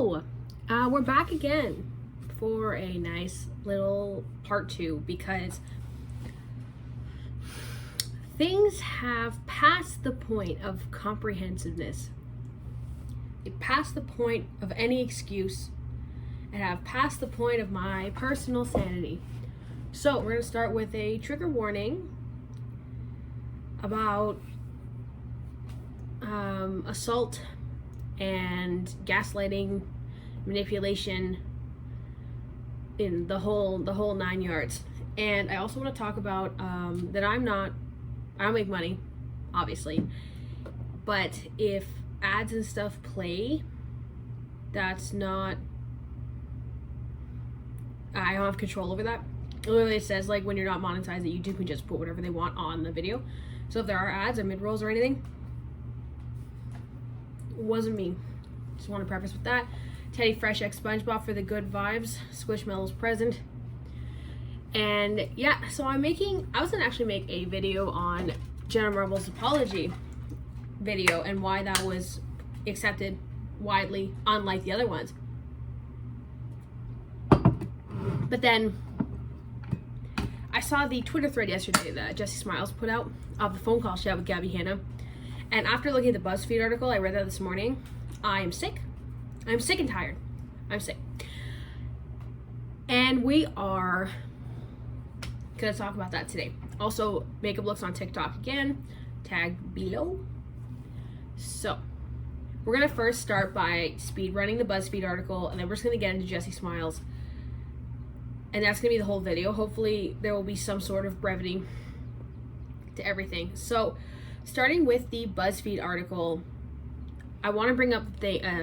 Hello! We're back again for a nice little part 2 because things have passed the point of comprehensiveness. It passed the point of any excuse and have passed the point of my personal sanity. So we're going to start with a trigger warning about assault and gaslighting, manipulation, in the whole 9 yards. And I also want to talk about that I don't make money, obviously, but if ads and stuff play, that's not, I don't have control over that. Literally it says like when you're not monetized that YouTube can just put whatever they want on the video. So if there are ads or mid-rolls or anything, wasn't me. Just want to preface with that. Teddy Fresh X SpongeBob for the good vibes. Squishmallows present. And yeah, so I was gonna actually make a video on Jenna Marbles' apology video and why that was accepted widely, unlike the other ones. But then I saw the Twitter thread yesterday that Jessie Smiles put out of the phone call she had with Gabbie Hanna. And after looking at the Buzzfeed article, I read that this morning. I am sick. I'm sick and tired. I'm sick. And we are gonna talk about that today. Also, makeup looks on TikTok again. Tag below. So, we're gonna first start by speed running the Buzzfeed article, and then we're just gonna get into Jessie Smiles. And that's gonna be the whole video. Hopefully, there will be some sort of brevity to everything. So, starting with the Buzzfeed article, I want to bring up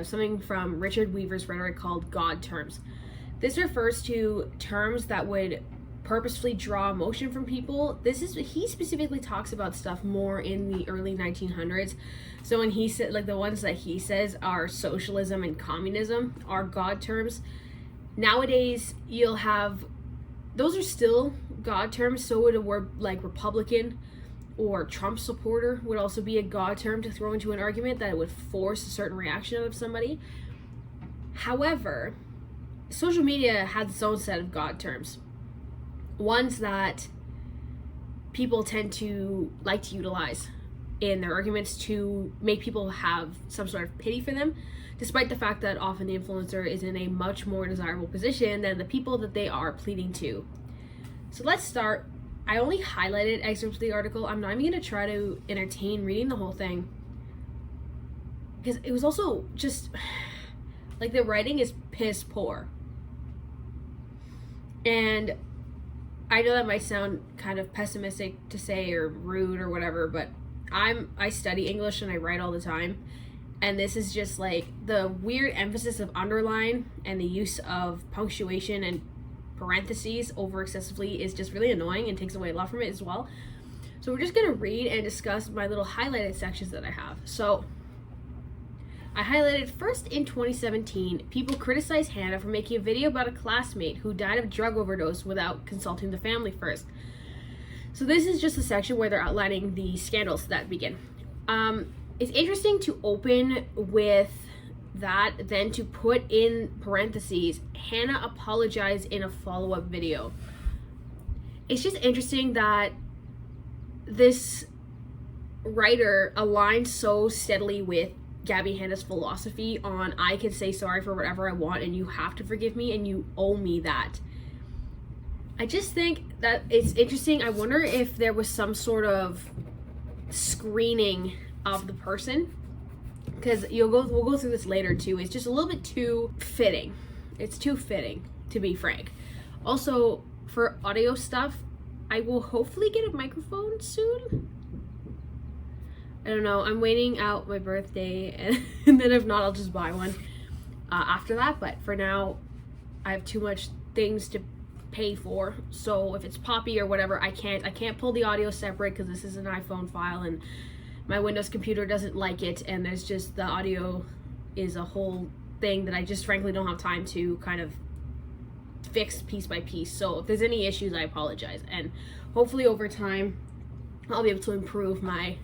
something from Richard Weaver's Rhetoric called God terms. This refers to terms that would purposefully draw emotion from people. He specifically talks about stuff more in the early 1900s. So when he said, like the ones that he says are socialism and communism are God terms. Nowadays, you'll have, those are still God terms. So would a word like Republican or Trump supporter would also be a God term to throw into an argument that it would force a certain reaction out of somebody. However, social media has its own set of God terms. Ones that people tend to like to utilize in their arguments to make people have some sort of pity for them, despite the fact that often the influencer is in a much more desirable position than the people that they are pleading to. So let's start. I only highlighted excerpts of the article. I'm not even going to try to entertain reading the whole thing, because it was also just, like, the writing is piss poor. And I know that might sound kind of pessimistic to say or rude or whatever, but I study English and I write all the time. And this is just like the weird emphasis of underline and the use of punctuation and parentheses over excessively is just really annoying and takes away a lot from it as well. So we're just going to read and discuss my little highlighted sections that I have. So I highlighted, first, in 2017, people criticized Hanna for making a video about a classmate who died of drug overdose without consulting the family first. So this is just a section where they're outlining the scandals that begin. It's interesting to open with that, then to put in parentheses, Hanna apologized in a follow-up video. It's just interesting that this writer aligns so steadily with Gabbie Hanna's philosophy on I can say sorry for whatever I want and you have to forgive me and you owe me that. I just think that it's interesting. I wonder if there was some sort of screening of the person, because we'll go through this later too. It's just a little bit too fitting. It's too fitting, to be frank. Also, for audio stuff, I will hopefully get a microphone soon. I don't know. I'm waiting out my birthday, and then if not, I'll just buy one after that. But for now, I have too much things to pay for. So if it's Poppy or whatever, I can't pull the audio separate because this is an iPhone file and my Windows computer doesn't like it, and there's just, the audio is a whole thing that I just frankly don't have time to kind of fix piece by piece. So if there's any issues, I apologize, and hopefully over time I'll be able to improve my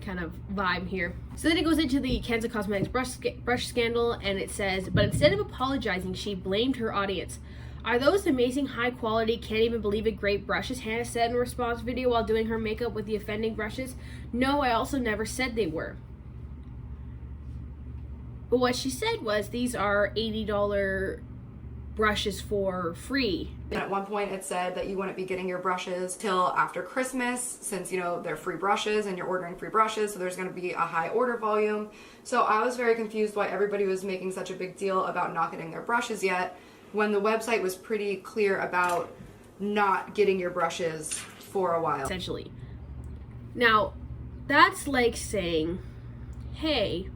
kind of vibe here. So then it goes into the Kenza Cosmetics brush scandal, and it says, but instead of apologizing, she blamed her audience. Are those amazing, high quality, can't even believe it great brushes? Hanna said in a response video while doing her makeup with the offending brushes. No, I also never said they were. But what she said was, these are $80 brushes for free. And at one point it said that you wouldn't be getting your brushes till after Christmas, since, you know, they're free brushes and you're ordering free brushes, so there's going to be a high order volume. So I was very confused why everybody was making such a big deal about not getting their brushes yet, when the website was pretty clear about not getting your brushes for a while. Essentially. Now, that's like saying, hey,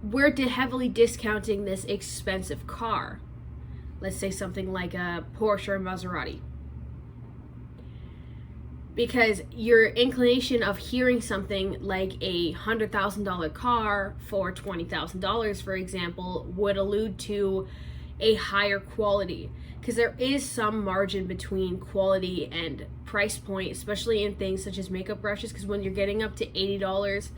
we're heavily discounting this expensive car. Let's say something like a Porsche or Maserati. Because your inclination of hearing something like a $100,000 car for $20,000, for example, would allude to a higher quality. Because there is some margin between quality and price point, especially in things such as makeup brushes, because when you're getting up to $80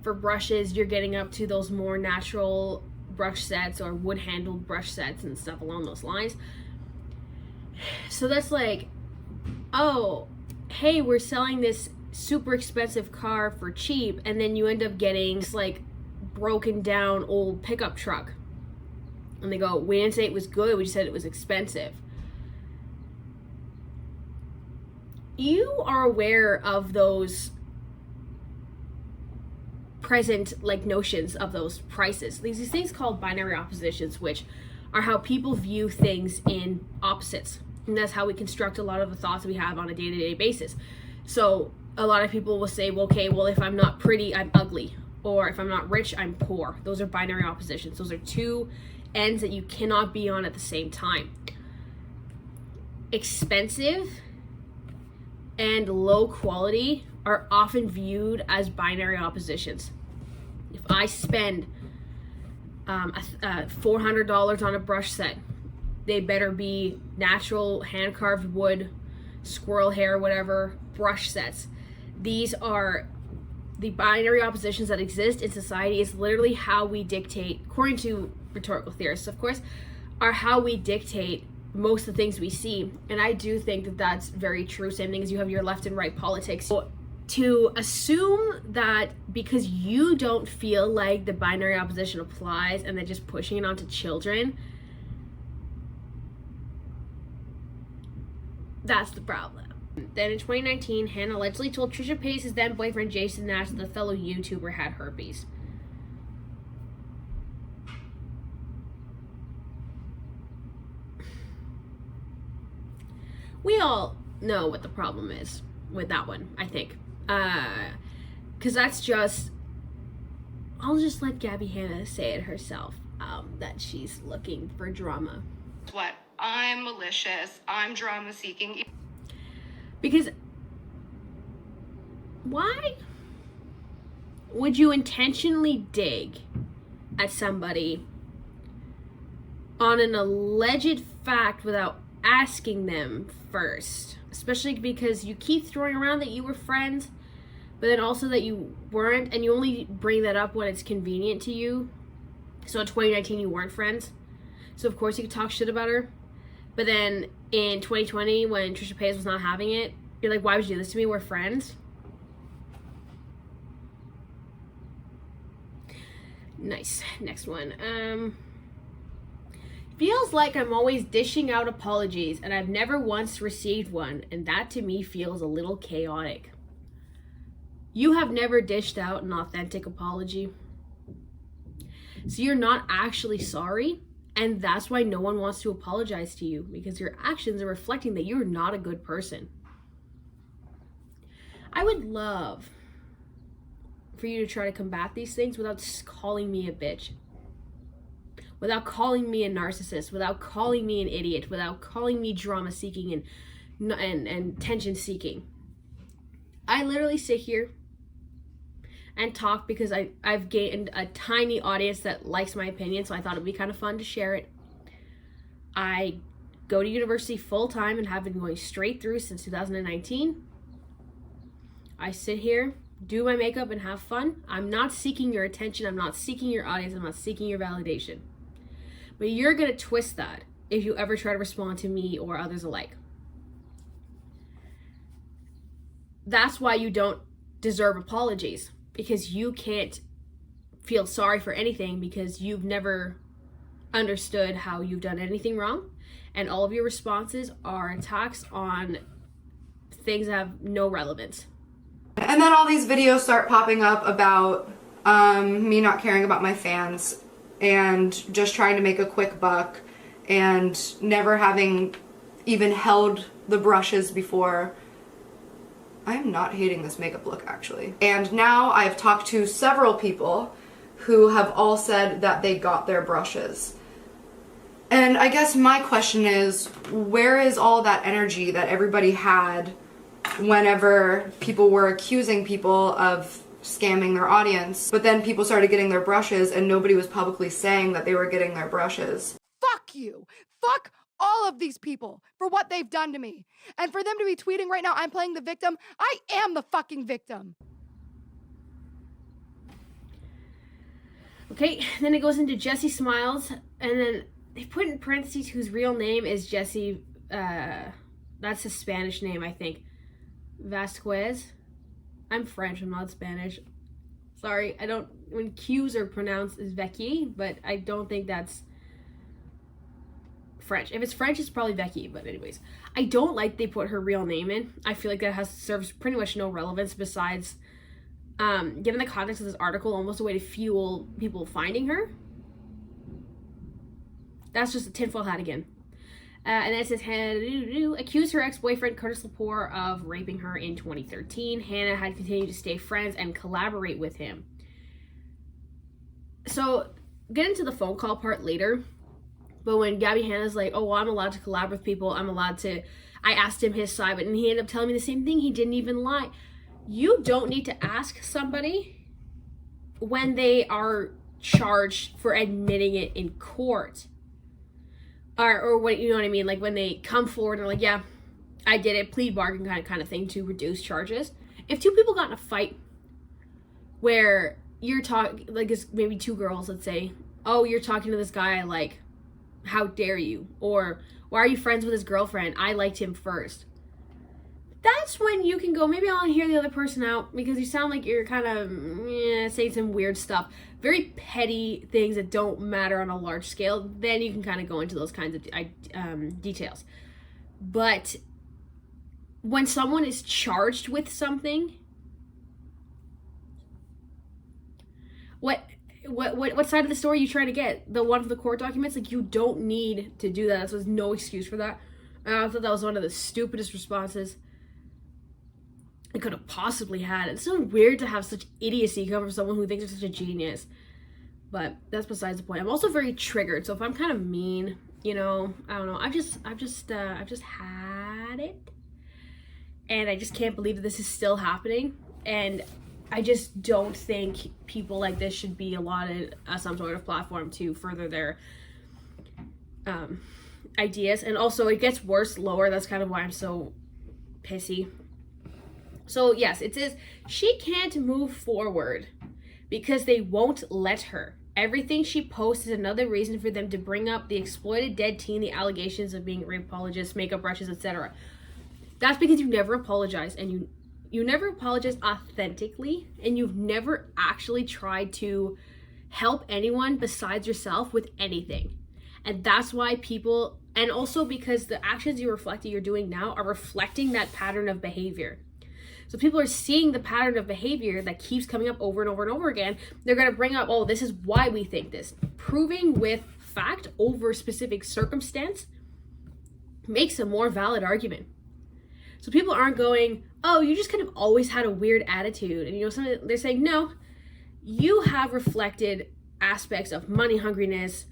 for brushes, you're getting up to those more natural brush sets or wood-handled brush sets and stuff along those lines. So that's like, oh, hey, we're selling this super expensive car for cheap, and then you end up getting this like broken down old pickup truck. And they go, we didn't say it was good, we just said it was expensive. You are aware of those present like notions of those prices. These things called binary oppositions, which are how people view things in opposites. And that's how we construct a lot of the thoughts we have on a day-to-day basis. So a lot of people will say, well, okay, well, if I'm not pretty, I'm ugly. Or if I'm not rich, I'm poor. Those are binary oppositions. Those are two ends that you cannot be on at the same time. Expensive and low quality are often viewed as binary oppositions. If I spend $400 on a brush set, they better be natural, hand-carved wood, squirrel hair, whatever, brush sets. These are the binary oppositions that exist in society. Is literally how we dictate, according to rhetorical theorists, of course, are how we dictate most of the things we see. And I do think that that's very true. Same thing as you have your left and right politics. So to assume that because you don't feel like the binary opposition applies and then just pushing it onto children, that's the problem. Then in 2019, Hanna allegedly told Trisha Paytas' then boyfriend Jason Nash that the fellow YouTuber had herpes. We all know what the problem is with that one, I think. Because that's just, I'll just let Gabbie Hanna say it herself, that she's looking for drama. What? I'm malicious. I'm drama seeking. Because why would you intentionally dig at somebody on an alleged fact without asking them first? Especially because you keep throwing around that you were friends, but then also that you weren't, and you only bring that up when it's convenient to you. So in 2019 you weren't friends, so of course you could talk shit about her. But then in 2020, when Trisha Paytas was not having it, you're like, why would you do this to me? We're friends. Nice. Next one. Feels like I'm always dishing out apologies, and I've never once received one, and that to me feels a little chaotic. You have never dished out an authentic apology. So you're not actually sorry. And that's why no one wants to apologize to you, because your actions are reflecting that you're not a good person. I would love for you to try to combat these things without calling me a bitch, without calling me a narcissist, without calling me an idiot, without calling me drama seeking and tension seeking. I literally sit here and talk because I've gained a tiny audience that likes my opinion, so I thought it'd be kind of fun to share it. I go to university full time and have been going straight through since 2019. I sit here, do my makeup, and have fun. I'm not seeking your attention. I'm not seeking your audience. I'm not seeking your validation. But you're going to twist that if you ever try to respond to me or others alike. That's why you don't deserve apologies, because you can't feel sorry for anything because you've never understood how you've done anything wrong, and all of your responses are attacks on things that have no relevance. And then all these videos start popping up about me not caring about my fans and just trying to make a quick buck and never having even held the brushes before. I am not hating this makeup look, actually. And now I've talked to several people who have all said that they got their brushes. And I guess my question is, where is all that energy that everybody had whenever people were accusing people of scamming their audience, but then people started getting their brushes and nobody was publicly saying that they were getting their brushes? Fuck you. Fuck all of these people for what they've done to me. And for them to be tweeting right now, I'm playing the victim. I am the fucking victim. Okay, then it goes into Jessie Smiles, and then they put in parentheses whose real name is Jessie, that's his Spanish name, I think. Vasquez. I'm French, I'm not Spanish. Sorry, I don't, when Q's are pronounced as Becky, but I don't think that's French. If it's French, it's probably Becky, but anyways. I don't like they put her real name in. I feel like that serves pretty much no relevance besides, given the context of this article, almost a way to fuel people finding her. That's just a tinfoil hat again. And then it says, accused her ex-boyfriend Curtis Lepore of raping her in 2013. Hanna had continued to stay friends and collaborate with him. So, get into the phone call part later. But when Gabbie Hanna's like, oh, well, I'm allowed to collab with people, I asked him his side, but he ended up telling me the same thing. He didn't even lie. You don't need to ask somebody when they are charged for admitting it in court. Or what, you know what I mean? Like when they come forward and are like, yeah, I did it, plea bargain kind of thing to reduce charges. If two people got in a fight where you're talking, like it's maybe two girls, let's say, oh, you're talking to this guy I like, how dare you? Or why are you friends with his girlfriend? I liked him first. That's when you can go, maybe I'll hear the other person out because you sound like you're kind of saying some weird stuff. Very petty things that don't matter on a large scale. Then you can kind of go into those kinds of details. But when someone is charged with something, what side of the story are you trying to get? The one of the court documents? Like, you don't need to do that. There's no excuse for that. I thought that was one of the stupidest responses I could have possibly had. It's so weird to have such idiocy come from someone who thinks they're such a genius. But that's besides the point. I'm also very triggered, so if I'm kind of mean, you know, I don't know. I've just had it, and I just can't believe that this is still happening. And I just don't think people like this should be allotted some sort of platform to further their ideas. And also, it gets worse lower. That's kind of why I'm so pissy. So yes, it says she can't move forward because they won't let her. Everything she posts is another reason for them to bring up the exploited dead teen, the allegations of being rape apologists, makeup brushes, etc. That's because you never apologize, and you never apologize authentically, and you've never actually tried to help anyone besides yourself with anything. And that's why people, and also because the actions you're doing now are reflecting that pattern of behavior. So people are seeing the pattern of behavior that keeps coming up over and over and over again. They're going to bring up, oh, this is why we think this. Proving with fact over specific circumstance makes a more valid argument. So people aren't going, oh, you just kind of always had a weird attitude. And, you know, they're saying, no, you have reflected aspects of money hungriness,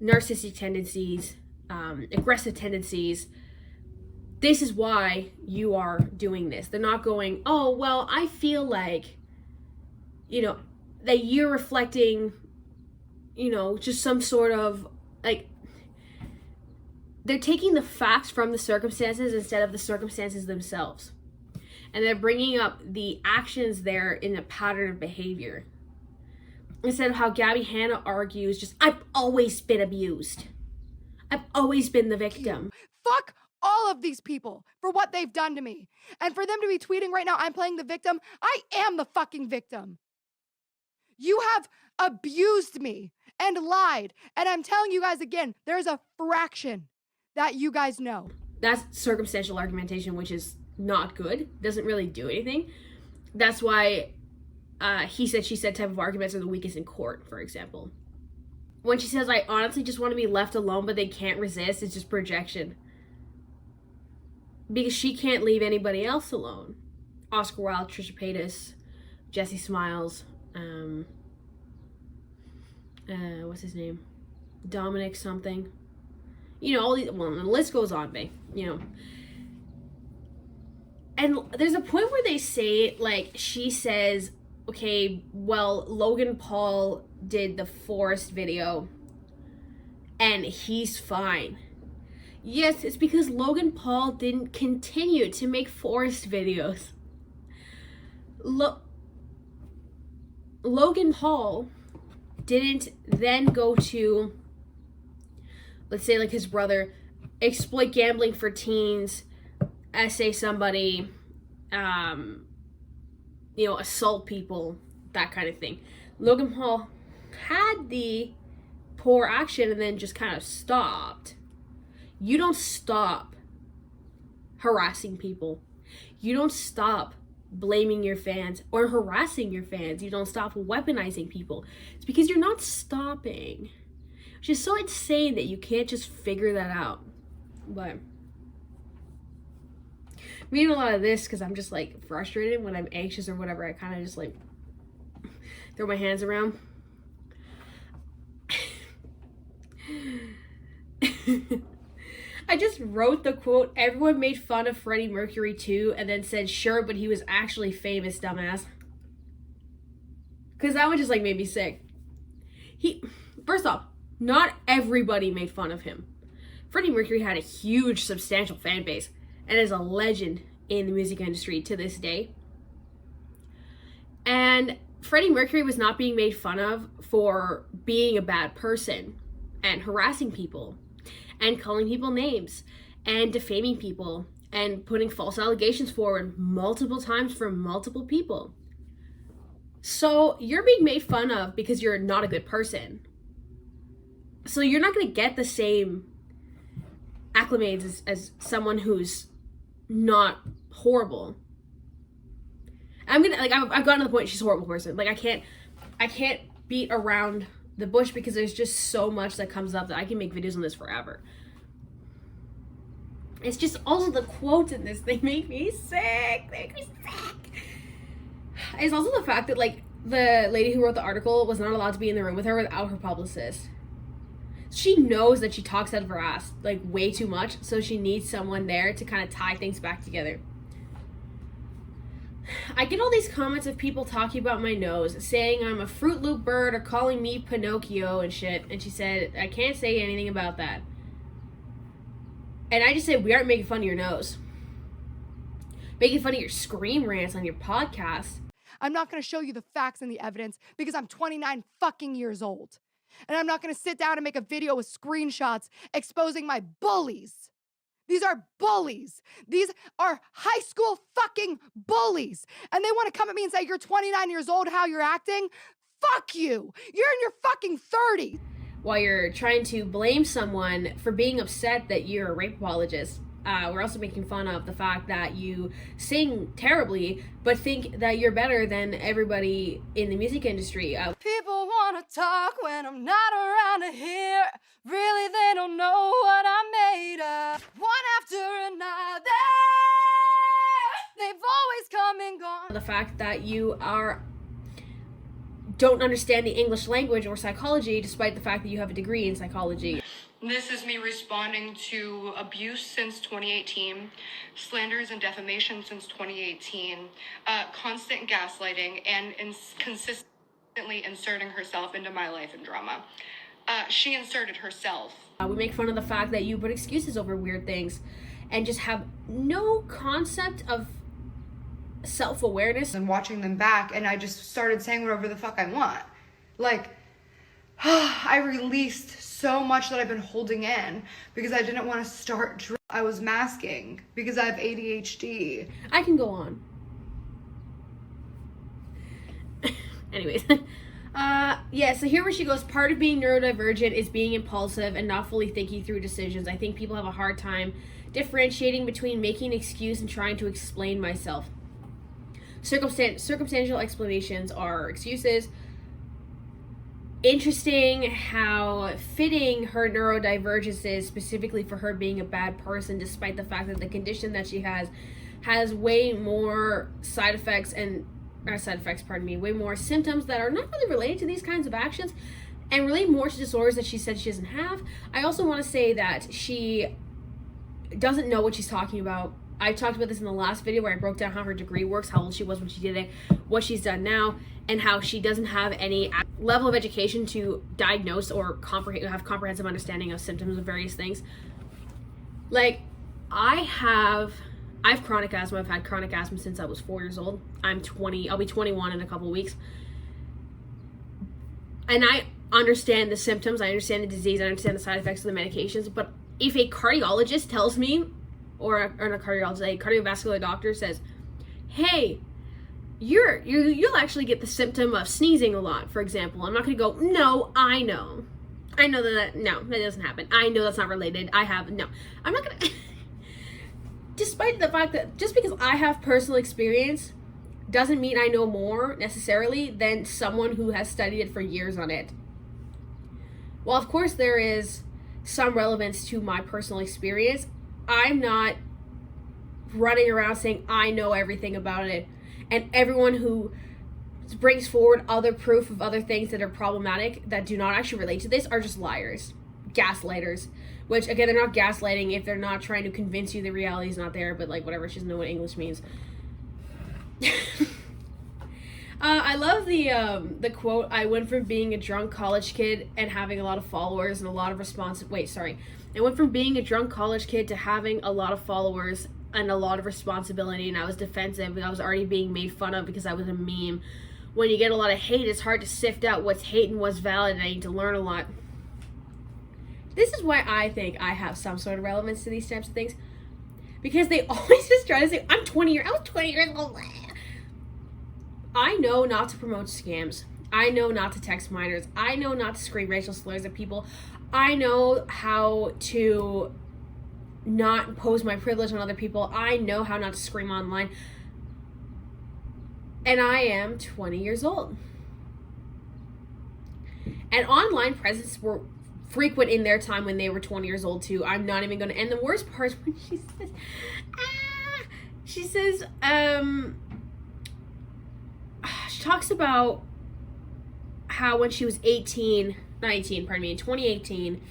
narcissistic tendencies, aggressive tendencies. This is why you are doing this. They're not going, oh, well, I feel like, you know, that you're reflecting, you know, just some sort of, like, they're taking the facts from the circumstances instead of the circumstances themselves. and they're bringing up the actions there in a pattern of behavior. Instead of how Gabbie Hanna argues, just, I've always been abused. I've always been the victim. Fuck all of these people for what they've done to me. And for them to be tweeting right now, I'm playing the victim. I am the fucking victim. You have abused me and lied. And I'm telling you guys again, there's a fraction that you guys know. That's circumstantial argumentation, which is not good. Doesn't really do anything. That's why he said, she said type of arguments are the weakest in court, for example. When she says, I honestly just want to be left alone, but they can't resist, it's just projection. Because she can't leave anybody else alone. Oscar Wilde, Trisha Paytas, Jessie Smiles, what's his name? Dominic something. You know, all these, well, the list goes on, babe, you know. And there's a point where they say, like, she says, okay, well, Logan Paul did the Forest video and he's fine. Yes, it's because Logan Paul didn't continue to make Forest videos. Logan Paul didn't then go to, let's say, like his brother, exploit gambling for teens, essay somebody, you know, assault people, that kind of thing. Logan Paul had the poor action and then just kind of stopped. You don't stop harassing people. You don't stop blaming your fans or harassing your fans. You don't stop weaponizing people. It's because you're not stopping. Which is so insane that you can't just figure that out. But I'm reading a lot of this because I'm just like frustrated when I'm anxious or whatever. I kind of just like throw my hands around. I just wrote the quote, everyone made fun of Freddie Mercury too, and then said, sure, but he was actually famous, dumbass. Because that one just like made me sick. First off, not everybody made fun of him. Freddie Mercury had a huge, substantial fan base and is a legend in the music industry to this day. And Freddie Mercury was not being made fun of for being a bad person and harassing people and calling people names and defaming people and putting false allegations forward multiple times from multiple people. So you're being made fun of because you're not a good person. So you're not going to get the same acclimates as someone who's not horrible. I'm gonna, like, I've gotten to the point she's a horrible person. Like, I can't beat around the bush because there's just so much that comes up that I can make videos on this forever. It's just also the quotes in this, they make me sick. They make me sick. It's also the fact that, like, the lady who wrote the article was not allowed to be in the room with her without her publicist. She knows that she talks out of her ass, like, way too much, so she needs someone there to kind of tie things back together. I get all these comments of people talking about my nose, saying I'm a Fruit Loop bird or calling me Pinocchio and shit, and she said, I can't say anything about that. And I just said, we aren't making fun of your nose. Making fun of your scream rants on your podcast. I'm not going to show you the facts and the evidence because I'm 29 fucking years old. And I'm not going to sit down and make a video with screenshots exposing my bullies. These are bullies. These are high school fucking bullies. And they want to come at me and say, you're 29 years old, how you're acting? Fuck you. You're in your fucking 30s. While you're trying to blame someone for being upset that you're a rape apologist, we're also making fun of the fact that you sing terribly, but think that you're better than everybody in the music industry. People want to talk when I'm not around here. Really, they don't know what I'm made of. One after another, they've always come and gone. The fact that you don't understand the English language or psychology, despite the fact that you have a degree in psychology. This is me responding to abuse since 2018, slanders and defamation since 2018, constant gaslighting, and consistently inserting herself into my life and drama. She inserted herself. We make fun of the fact that you put excuses over weird things and just have no concept of self-awareness and watching them back, and I just started saying whatever the fuck I want. Like, I released so much that I've been holding in because I didn't want to start. I was masking because I have ADHD. I can go on. Anyways. Yeah, so here where she goes, part of being neurodivergent is being impulsive and not fully thinking through decisions. I think people have a hard time differentiating between making an excuse and trying to explain myself. Circumstantial explanations are excuses. Interesting how fitting her neurodivergence is, specifically for her being a bad person, despite the fact that the condition that she has way more way more symptoms that are not really related to these kinds of actions and relate more to disorders that she said she doesn't have. I also want to say that she doesn't know what she's talking about. I talked about this in the last video where I broke down how her degree works, how old she was when she did it, what she's done now, and how she doesn't have any level of education to diagnose or have comprehensive understanding of symptoms of various things. Like, I have chronic asthma. I've had chronic asthma since I was 4 years old. I'm 20. I'll be 21 in a couple weeks. And I understand the symptoms. I understand the disease. I understand the side effects of the medications. But if a cardiologist tells me, or a cardiovascular doctor says, hey, you'll actually get the symptom of sneezing a lot, for example, I'm not going to go, no, I know that doesn't happen. I know that's not related. I'm not going to... Despite the fact that just because I have personal experience doesn't mean I know more necessarily than someone who has studied it for years on it. While of course there is some relevance to my personal experience, I'm not running around saying I know everything about it. And everyone who brings forward other proof of other things that are problematic that do not actually relate to this are just liars, gaslighters. Which, again, they're not gaslighting if they're not trying to convince you the reality is not there, but, like, whatever, she doesn't know what English means. I love the quote, I went from being a drunk college kid and having a lot of followers and a lot of I went from being a drunk college kid to having a lot of followers and a lot of responsibility, and I was defensive, and I was already being made fun of because I was a meme. When you get a lot of hate, it's hard to sift out what's hate and what's valid, and I need to learn a lot. This is why I think I have some sort of relevance to these types of things. Because they always just try to say, I was 20 years old. I know not to promote scams. I know not to text minors. I know not to scream racial slurs at people. I know how to not impose my privilege on other people. I know how not to scream online. And I am 20 years old. And online presence were frequent in their time when they were 20 years old too. I'm not even gonna. And the worst part is when she says, she talks about how when she was in 2018,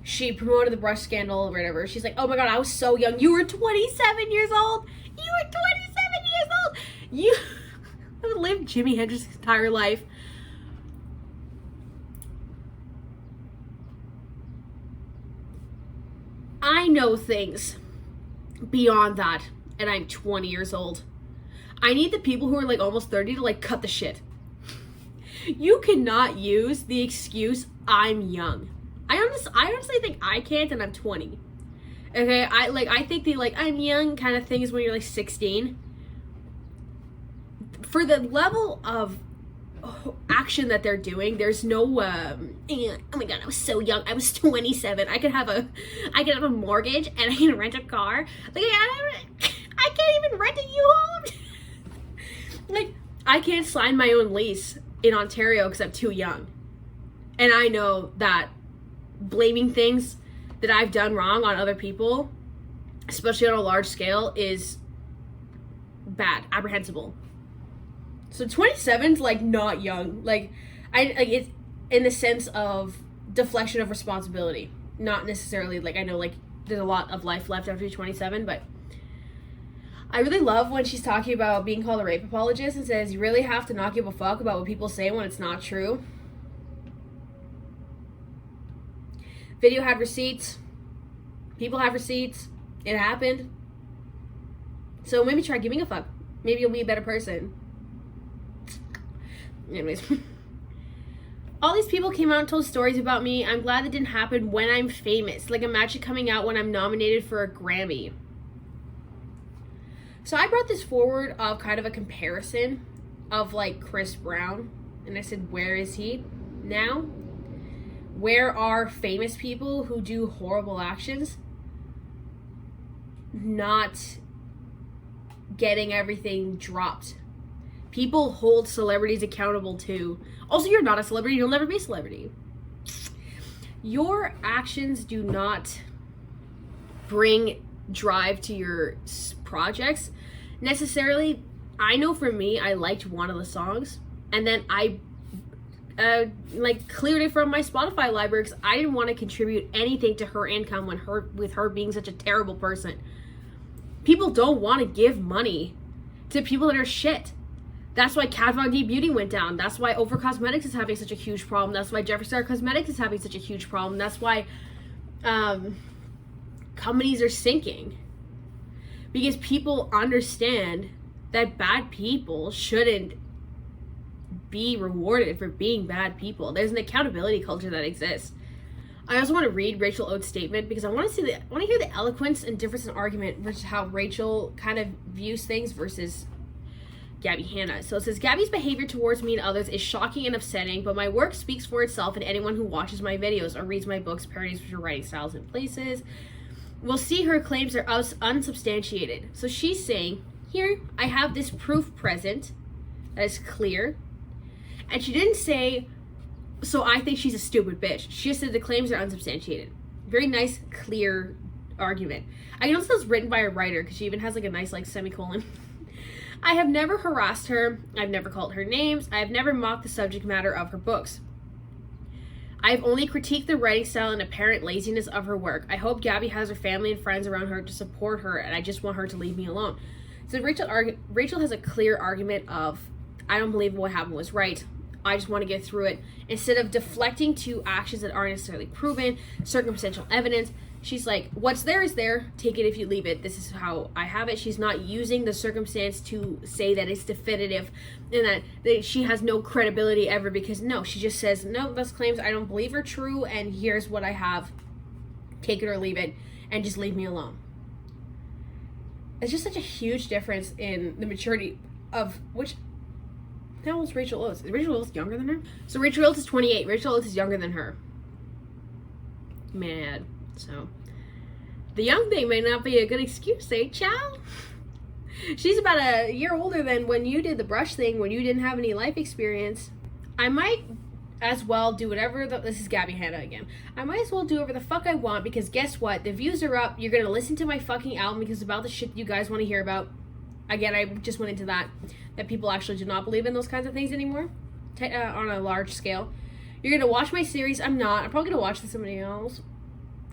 she promoted the brush scandal or whatever. She's like, oh my god, I was so young. You were 27 years old. You were 27 years old. You lived Jimi Hendrix's entire life. I know things beyond that, and I'm 20 years old. I need the people who are like almost 30 to like cut the shit. You cannot use the excuse, I'm young. I honestly think I can't, and I'm 20. Okay, I think the like I'm young kind of thing is when you're like 16. For the level of action that they're doing, there's no oh my god, I was so young. I was 27. I could have a mortgage and I can rent a car. Like I can't even rent a U-Haul. Like I can't sign my own lease in Ontario because I'm too young. And I know that blaming things that I've done wrong on other people, especially on a large scale, is bad, apprehensible. So 27's like not young. Like it's in the sense of deflection of responsibility. Not necessarily like I know like there's a lot of life left after you're 27, but I really love when she's talking about being called a rape apologist and says you really have to not give a fuck about what people say when it's not true. Video had receipts. People have receipts. It happened. So maybe try giving a fuck. Maybe you'll be a better person. Anyways. All these people came out and told stories about me. I'm glad that didn't happen when I'm famous. Like, imagine coming out when I'm nominated for a Grammy. So I brought this forward of kind of a comparison of like Chris Brown. And I said, where is he now? Where are famous people who do horrible actions not getting everything dropped? People hold celebrities accountable too. Also, you're not a celebrity. You'll never be a celebrity. Your actions do not bring drive to your projects necessarily. I know for me, I liked one of the songs and then I like cleared it from my Spotify library because I didn't want to contribute anything to her income with her being such a terrible person. People don't want to give money to people that are shit. That's why Kat Von D Beauty went down. That's why Over Cosmetics is having such a huge problem. That's why Jeffree Star Cosmetics is having such a huge problem. That's why companies are sinking. Because people understand that bad people shouldn't be rewarded for being bad people. There's an accountability culture that exists. I also want to read Rachel Oates' statement because I want to hear the eloquence and difference in argument versus how Rachel kind of views things versus Gabbie Hanna. So it says, Gabbie's behavior towards me and others is shocking and upsetting, but my work speaks for itself, and anyone who watches my videos or reads my books, parodies her writing styles and places will see her claims are unsubstantiated. So she's saying, here, I have this proof present that is clear. And she didn't say, so I think she's a stupid bitch. She just said the claims are unsubstantiated. Very nice, clear argument. I can also tell it's written by a writer because she even has like a nice like semicolon. I have never harassed her. I've never called her names. I have never mocked the subject matter of her books. I have only critiqued the writing style and apparent laziness of her work. I hope Gabbie has her family and friends around her to support her, and I just want her to leave me alone. So Rachel has a clear argument of, I don't believe what happened was right. I just want to get through it. Instead of deflecting to actions that aren't necessarily proven, circumstantial evidence, she's like, what's there is there. Take it if you leave it. This is how I have it. She's not using the circumstance to say that it's definitive and that she has no credibility ever, because no, she just says, no, those claims I don't believe are true, and here's what I have. Take it or leave it, and just leave me alone. It's just such a huge difference in the maturity of which. How old is Rachel Oates? Is Rachel Oates younger than her? So Rachel Oates is 28. Rachel Oates is younger than her. Mad. So the young thing may not be a good excuse, eh, child? She's about a year older than when you did the brush thing, when you didn't have any life experience. I might as well do whatever this is Gabbie Hanna again. I might as well do whatever the fuck I want, because guess what? The views are up. You're gonna listen to my fucking album because it's about the shit you guys want to hear about. Again, I just went into that people actually do not believe in those kinds of things anymore on a large scale. You're gonna watch my series. I'm not. I'm probably gonna watch this with somebody else.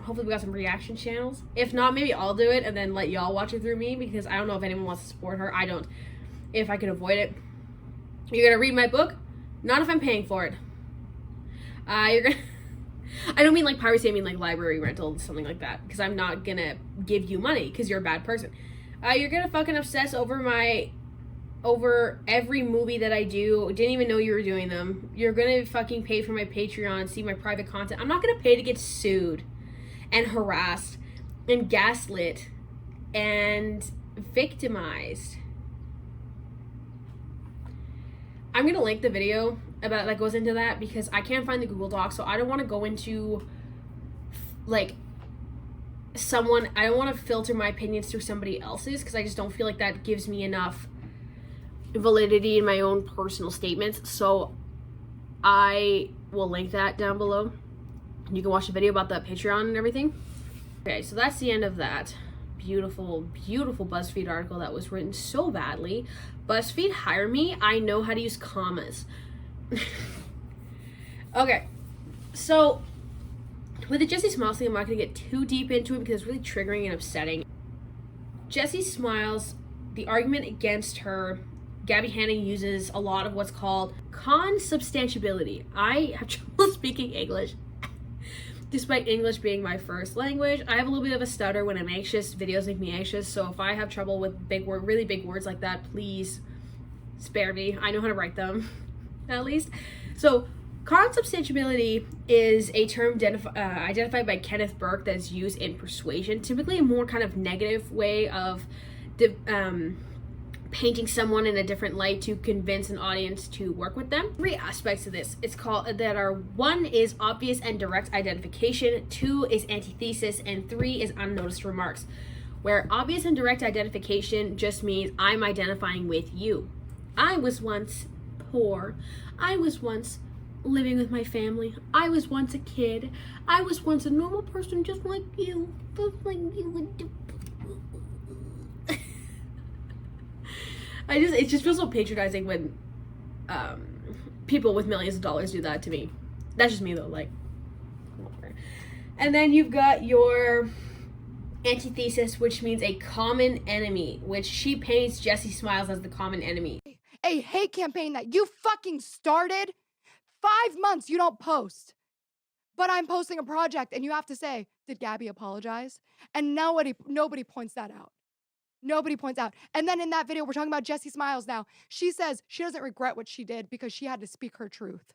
Hopefully we got some reaction channels. If not, maybe I'll do it and then let y'all watch it through me, because I don't know if anyone wants to support her. I don't. If I can avoid it. You're gonna read my book? Not if I'm paying for it. You're gonna I don't mean like piracy, I mean like library rental, something like that, because I'm not gonna give you money because you're a bad person. You're gonna fucking obsess over every movie that I do. Didn't even know you were doing them. You're gonna fucking pay for my Patreon, see my private content. I'm not gonna pay to get sued and harassed and gaslit and victimized. I'm gonna link the video about that goes into that, because I can't find the Google Doc, so I don't want to go into like I don't want to filter my opinions through somebody else's, because I just don't feel like that gives me enough validity in my own personal statements. So I will link that down below. You can watch the video about the Patreon and everything. Okay, so that's the end of that beautiful, beautiful Buzzfeed article that was written so badly. Buzzfeed, hire me. I know how to use commas. Okay, so with the Jessie Smiles thing, I'm not going to get too deep into it because it's really triggering and upsetting. Jessie Smiles, the argument against her, Gabbie Hanna uses a lot of what's called consubstantiability. I have trouble speaking English. despite English being my first language, I have a little bit of a stutter when I'm anxious. Videos make me anxious, so if I have trouble with really big words like that, please spare me. I know how to write them, at least. So, consubstantiality is a term identified by Kenneth Burke that's used in persuasion, typically a more kind of negative way of painting someone in a different light to convince an audience to work with them. 3 aspects of this are 1 is obvious and direct identification, 2 is antithesis, and 3 is unnoticed remarks, where obvious and direct identification just means I'm identifying with you. I was once poor. I was once living with my family. I was once a kid. I was once a normal person just like you. Just like you would do. It just feels so patronizing when people with millions of dollars do that to me. That's just me though, like, whatever. And then you've got your antithesis, which means a common enemy, which she paints Jessie Smiles as the common enemy. A hate campaign that you fucking started. 5 months you don't post. But I'm posting a project and you have to say, did Gabbie apologize? And nobody points that out. Nobody points out. And then in that video, we're talking about Jessie Smiles now. She says she doesn't regret what she did because she had to speak her truth.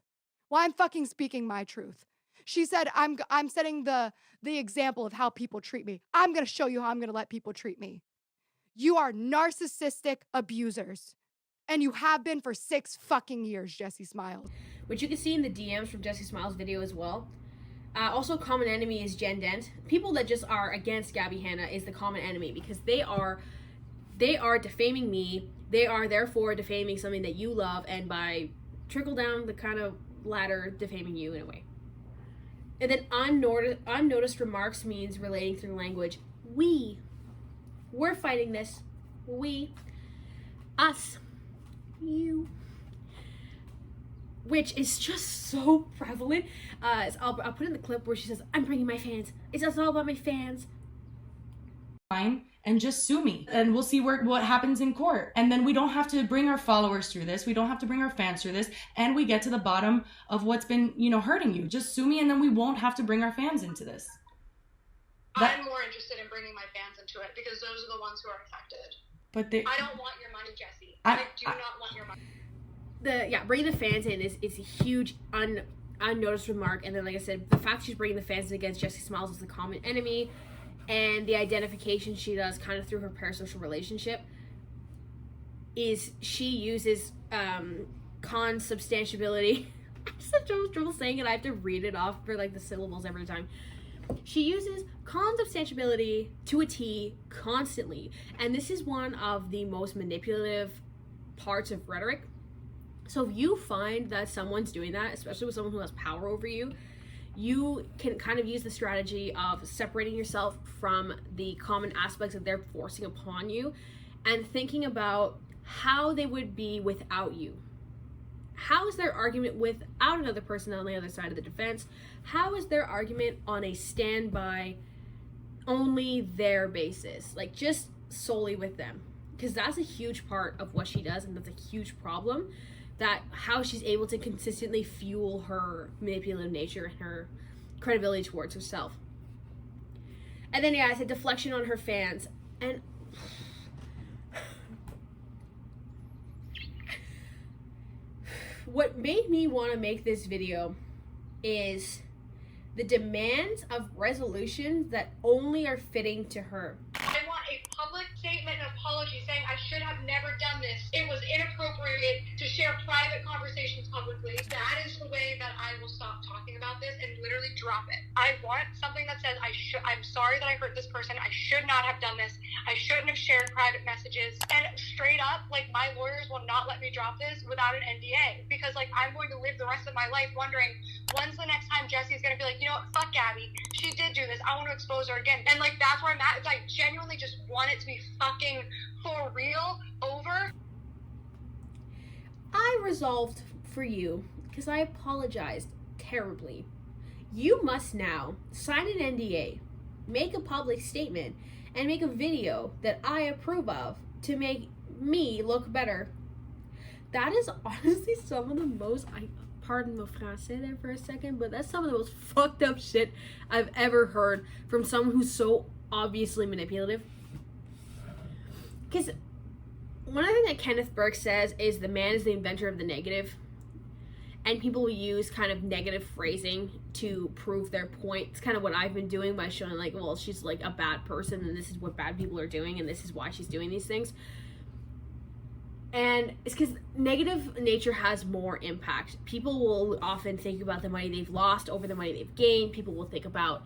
Well, I'm fucking speaking my truth. She said, I'm setting the example of how people treat me. I'm going to show you how I'm going to let people treat me. You are narcissistic abusers. And you have been for 6 fucking years, Jessie Smiles. Which you can see in the DMs from Jessie Smiles' video as well. Also, common enemy is Jen Dent. People that just are against Gabbie Hanna is the common enemy because they are defaming me. They are therefore defaming something that you love, and by trickle down the kind of ladder, defaming you in a way. And then unnoticed remarks means relating through language. We're fighting this. We, us, you. Which is just so prevalent. I'll put in the clip where she says, I'm bringing my fans. It's all about my fans. Fine, and just sue me. And we'll see what happens in court. And then we don't have to bring our followers through this. We don't have to bring our fans through this. And we get to the bottom of what's been, hurting you. Just sue me and then we won't have to bring our fans into this. I'm more interested in bringing my fans into it because those are the ones who are affected. But I don't want your money, Jessie. I do not want your money. Bringing the fans in is a huge unnoticed remark. And then, like I said, the fact she's bringing the fans in against Jessie Smiles is the common enemy, and the identification she does kind of through her parasocial relationship is she uses consubstantiality. I'm such trouble saying it. I have to read it off for like the syllables every time. She uses consubstantiality to a T constantly, and this is one of the most manipulative parts of rhetoric. So if you find that someone's doing that, especially with someone who has power over you, you can kind of use the strategy of separating yourself from the common aspects that they're forcing upon you and thinking about how they would be without you. How is their argument without another person on the other side of the defense? How is their argument on a standby, only their basis? Like just solely with them. Because that's a huge part of what she does, and that's a huge problem. That how she's able to consistently fuel her manipulative nature and her credibility towards herself. And then I said deflection on her fans. And what made me want to make this video is the demands of resolutions that only are fitting to her. I want a public statement and apology saying I should have never done this. It was inappropriate to share private conversations publicly. That is the way that I will stop talking about this and literally drop it. I want something that says I'm sorry that I hurt this person. I should not have done this. I shouldn't have shared private messages. And straight up, like, my lawyers will not let me drop this without an NDA because, like, I'm going to live the rest of my life wondering when's the next time Jessie's going to be like, you know what, fuck Gabbie. She did do this. I want to expose her again. And, like, that's where I'm at. It's like, genuinely just want it to be fucking for real over. I resolved for you because I apologized terribly. You must now sign an NDA, make a public statement, and make a video that I approve of to make me look better. That is honestly some of the most pardon my français there for a second, but that's some of the most fucked up shit I've ever heard from someone who's so obviously manipulative. Because one other thing that Kenneth Burke says is the man is the inventor of the negative. And people will use kind of negative phrasing to prove their point. It's kind of what I've been doing by showing like, well, she's like a bad person and this is what bad people are doing and this is why she's doing these things. And it's because negative nature has more impact. People will often think about the money they've lost over the money they've gained. People will think about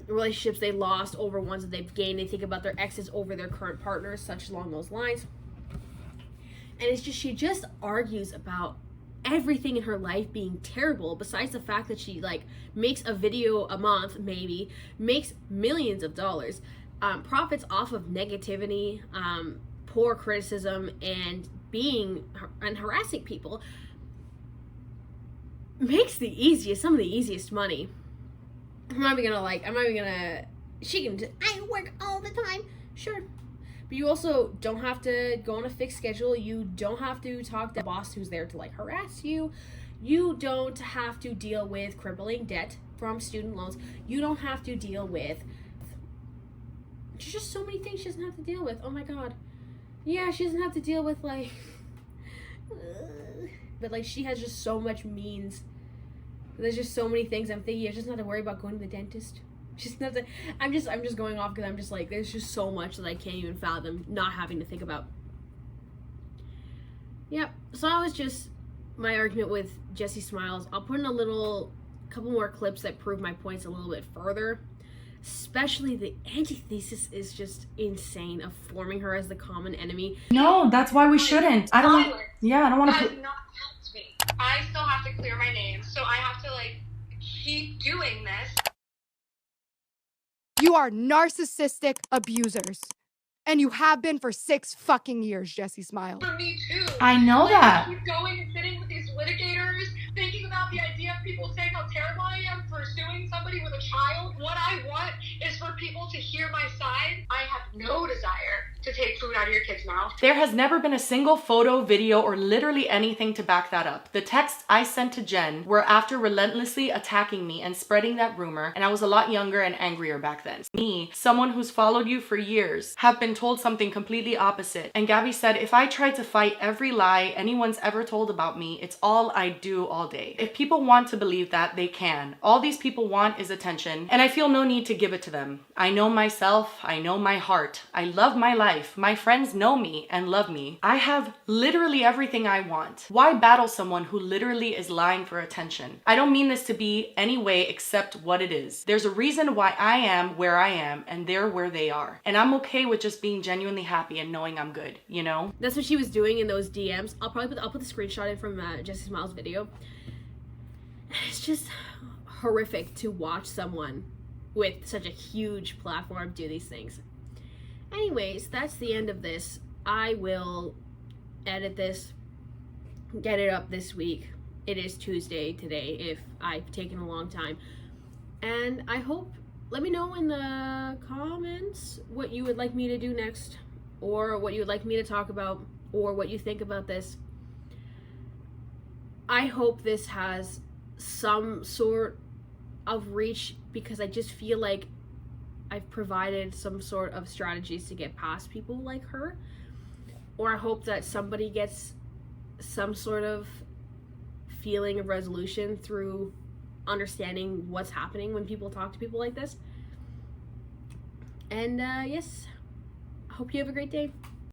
relationships they lost over ones that they've gained. They think about their exes over their current partners, such along those lines. And it's just, she just argues about everything in her life being terrible, besides the fact that she like makes a video a month, maybe makes millions of dollars, profits off of negativity, poor criticism, and harassing people, makes some of the easiest money. I work all the time, sure. But you also don't have to go on a fixed schedule. You don't have to talk to a boss who's there to like harass you. You don't have to deal with crippling debt from student loans. You don't have to deal with, there's just so many things she doesn't have to deal with. Oh my god. Yeah, she doesn't have to deal with like, but like she has just so much means. There's just so many things I'm thinking. I just don't have to worry about going to the dentist. Just not to, I'm just going off because I'm just like, there's just so much that I can't even fathom not having to think about. Yep. So that was just my argument with Jessie Smiles. I'll put in a couple more clips that prove my points a little bit further. Especially the antithesis is just insane of forming her as the common enemy. No, that's why we shouldn't. I don't want to. That has not helped me. I still have to clear my name, so I have to like keep doing this. You are narcissistic abusers. And you have been for 6 fucking years, Jessie Smiles. For me too. I know that. I keep going and sitting with these litigators, thinking about the idea of people saying how terrible I am for suing somebody with a child. What I want is for people to hear my side. I have no desire to take food out of your kid's mouth. There has never been a single photo, video, or literally anything to back that up. The texts I sent to Jen were after relentlessly attacking me and spreading that rumor, and I was a lot younger and angrier back then. Me, someone who's followed you for years, have been told something completely opposite. And Gabbie said, if I tried to fight every lie anyone's ever told about me, it's all I do all day. If people want to believe that, they can. All these people want is attention, and I feel no need to give it to them. I know myself, I know my heart. I love my life. My friends know me and love me. I have literally everything I want. Why battle someone who literally is lying for attention? I don't mean this to be any way except what it is. There's a reason why I am where I am and they're where they are. And I'm okay with just being genuinely happy and knowing I'm good, you know? That's what she was doing in those DMs. I'll put the screenshot in from Jessie Smiles' video. It's just horrific to watch someone with such a huge platform do these things. Anyways, that's the end of this. I will edit this, get it up this week. It is Tuesday today if I've taken a long time. And I hope, let me know in the comments what you would like me to do next, or what you would like me to talk about, or what you think about this. I hope this has some sort of reach, because I just feel like I've provided some sort of strategies to get past people like her. Or I hope that somebody gets some sort of feeling of resolution through understanding what's happening when people talk to people like this. And yes, I hope you have a great day.